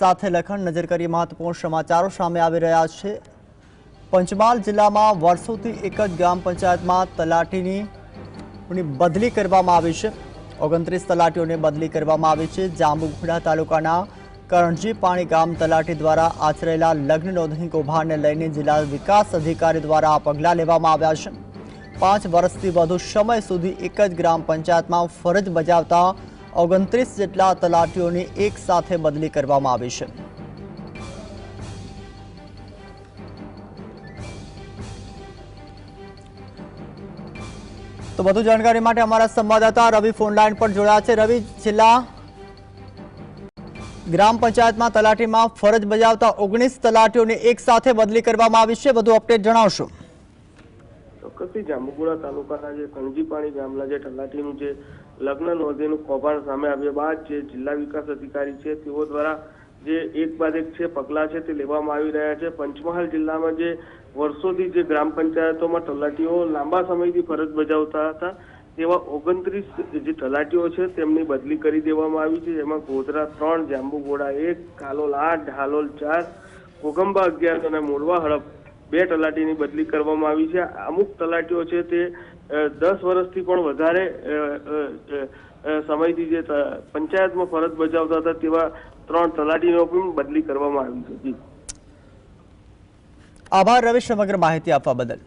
સાથે લખન નજર કરીએ મહત્વપૂર્ણ સમાચારો સામે આવી રહ્યા છે। પંચમહાલ જિલ્લામાં વર્ષોથી એક જ ગ્રામ પંચાયતમાં તલાટીની બદલી કરવામાં આવી છે। 29 તલાટીઓને બદલી કરવામાં આવી છે। જાંબુઘોડા તાલુકાના કરણજી પાણી ગામ તલાટી દ્વારા આચરેલા લગ્ન નોંધણી કૌભાંડને લઈને જિલ્લા વિકાસ અધિકારી દ્વારા આ પગલાં લેવામાં આવ્યા છે। 5 વર્ષથી વધુ સમય સુધી એક જ ગ્રામ પંચાયતમાં ફરજ બજાવતા 29 જેટલા તલાટીઓની એક સાથે બદલી કરવામાં આવી છે। તો વધુ જાણકારી માટે અમારા સંવાદદાતા રવિ ફોન લાઈન પર જોડાયા છે। રવિ, છેલ્લા ગ્રામ પંચાયતમાં તલાટીમાં ફરજ બજાવતા 19 તલાટીઓને એક સાથે બદલી કરવામાં આવી છે। વધુ અપડેટ જણાવશો। ચોક્કસથી જાંબુઘોડા તાલુકાના જે કરણજી પાણી ગામના જે તલાટીનું જે લગ્ન નોંધણીનું કૌભાંડ સામે આવ્યા બાદ જે જિલ્લા વિકાસ અધિકારી છે તેઓ દ્વારા જે એક બાદ એક છે પગલાં છે તે લેવામાં આવી રહ્યા છે। પંચમહાલ જિલ્લામાં જે વર્ષોથી જે ગ્રામ પંચાયતોમાં તલાટીઓ લાંબા સમયથી ફરજ બજાવતા હતા તેવા 29 જે તલાટીઓ છે તેમની બદલી કરી દેવામાં આવી છે। જેમાં ગોધરા 3, જાંબુઘોડા 1, કાલોલ 8, હાલોલ 4, ઘોગંબા 11 અને મોરવા હડપ 2 તલાટીની બદલી કરવામાં આવી છે। અમુક તલાટીઓ છે તે 10 વર્ષથી પણ વધારે સમયથી જે પંચાયતમાં ફરજ બજાવતા હતા તેવા 3 તલાટીનો પણ બદલી કરવામાં આવી છે। આભાર રવિ, સમગ્ર માહિતી આપવા બદલ।